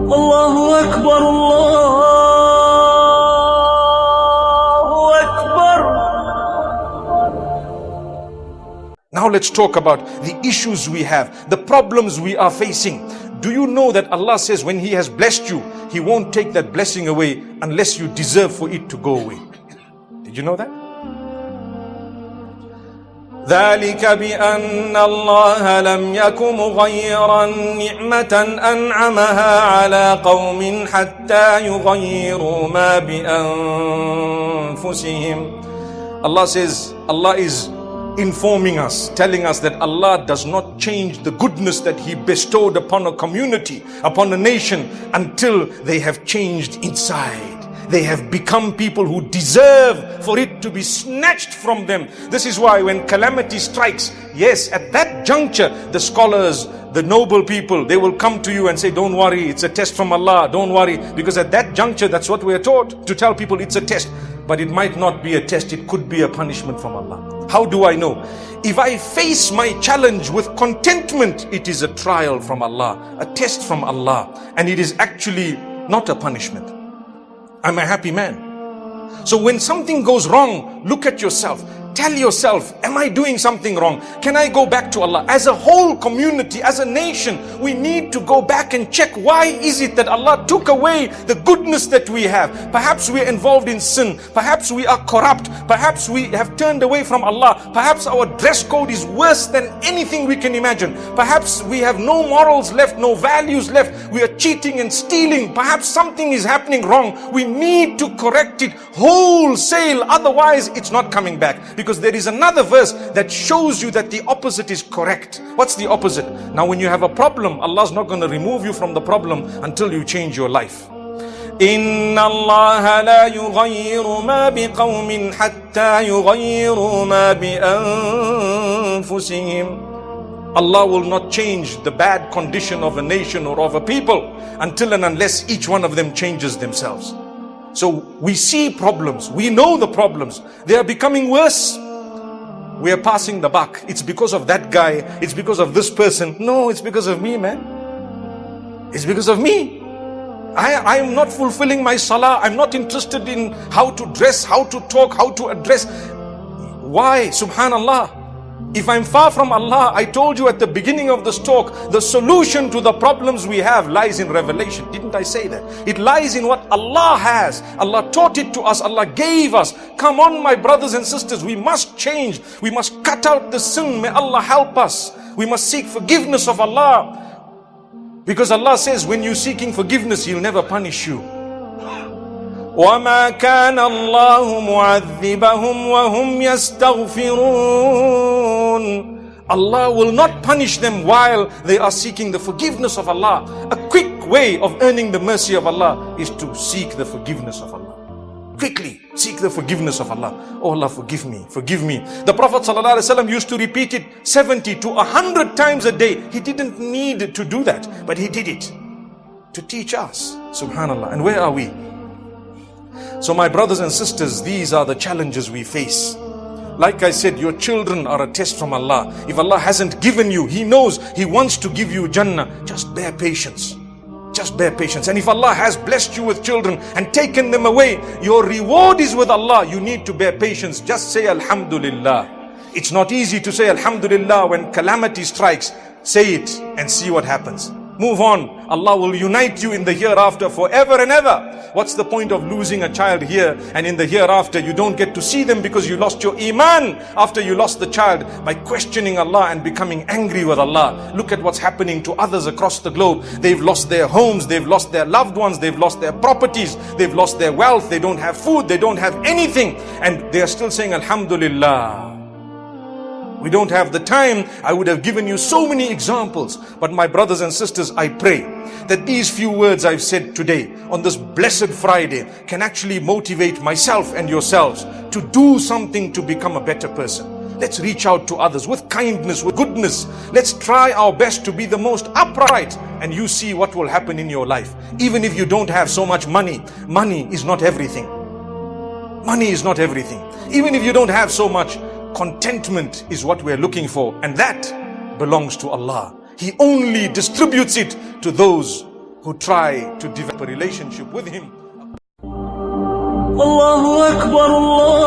Allahu Akbar, Allahu Akbar. Now let's talk about the issues we have, the problems we are facing. Do you know that Allah says when He has blessed you, He won't take that blessing away unless you deserve for it to go away? Did you know that? ذلك بأن الله لم يكن مغيرا نعمة أنعمها على قوم حتى يغيروا ما بأنفسهم. Allah says, Allah is informing us, telling us that Allah does not change the goodness that He bestowed upon a community, upon a nation, until they have changed inside. They have become people who deserve for it to be snatched from them. This is why when calamity strikes, yes, at that juncture, the scholars, the noble people, they will come to you and say, don't worry, it's a test from Allah, don't worry. Because at that juncture, that's what we are taught, to tell people it's a test. But it might not be a test, it could be a punishment from Allah. How do I know? If I face my challenge with contentment, it is a trial from Allah, a test from Allah. And it is actually not a punishment. I'm a happy man. So when something goes wrong, look at yourself. Tell yourself, am I doing something wrong? Can I go back to Allah? As a whole community, as a nation, we need to go back and check, why is it that Allah took away the goodness that we have? Perhaps we are involved in sin. Perhaps we are corrupt. Perhaps we have turned away from Allah. Perhaps our dress code is worse than anything we can imagine. Perhaps we have no morals left, no values left. We are cheating and stealing. Perhaps something is happening wrong. We need to correct it wholesale. Otherwise, it's not coming back. Because there is another verse that shows you that the opposite is correct. What's the opposite? Now when you have a problem, Allah's not going to remove you from the problem until you change your life. إِنَّ اللَّهَ لَا يُغَيِّرُ مَا بِقَوْمٍ حَتَّى يُغَيِّرُوا مَا بِأَنفُسِهِمْ. Allah will not change the bad condition of a nation or of a people until and unless each one of them changes themselves. So we see problems, we know the problems, they are becoming worse. We are passing the buck. It's because of that guy, it's because of this person. No, it's because of me, man. It's because of me. I am not fulfilling my salah. I'm not interested in how to dress, how to talk, how to address. Why? Subhanallah. If I'm far from Allah, I told you at the beginning of this talk, the solution to the problems we have lies in revelation. Didn't I say that? It lies in what Allah has. Allah taught it to us. Allah gave us. Come on, my brothers and sisters, we must change. We must cut out the sin. May Allah help us. We must seek forgiveness of Allah. Because Allah says, when you're seeking forgiveness, He'll never punish you. وَمَا كَانَ اللَّهُ مُعَذِّبَهُمْ وَهُمْ يَسْتَغْفِرُونَ. Allah will not punish them while they are seeking the forgiveness of Allah. A quick way of earning the mercy of Allah is to seek the forgiveness of Allah. Quickly seek the forgiveness of Allah. Oh Allah, forgive me, forgive me. The Prophet ﷺ used to repeat it 70 to 100 times a day. He didn't need to do that, but he did it to teach us. Subhanallah. And where are we? So my brothers and sisters, these are the challenges we face. Like I said, your children are a test from Allah. If Allah hasn't given you, He knows He wants to give you Jannah. Just bear patience. Just bear patience. And if Allah has blessed you with children and taken them away, your reward is with Allah. You need to bear patience. Just say Alhamdulillah. It's not easy to say Alhamdulillah when calamity strikes. Say it and see what happens. Move on. Allah will unite you in the hereafter forever and ever. What's the point of losing a child here and in the hereafter you don't get to see them because you lost your iman after you lost the child by questioning Allah and becoming angry with Allah? Look at what's happening to others across the globe. They've lost their homes, they've lost their loved ones, they've lost their properties, they've lost their wealth, they don't have food, they don't have anything, and they are still saying Alhamdulillah. We don't have the time. I would have given you so many examples. But my brothers and sisters, I pray that these few words I've said today on this blessed Friday can actually motivate myself and yourselves to do something to become a better person. Let's reach out to others with kindness, with goodness. Let's try our best to be the most upright, and you see what will happen in your life. Even if you don't have so much money, money is not everything. Money is not everything. Even if you don't have so much, contentment is what we're looking for, and that belongs to Allah. He only distributes it to those who try to develop a relationship with Him. Allahu Akbar, Allah.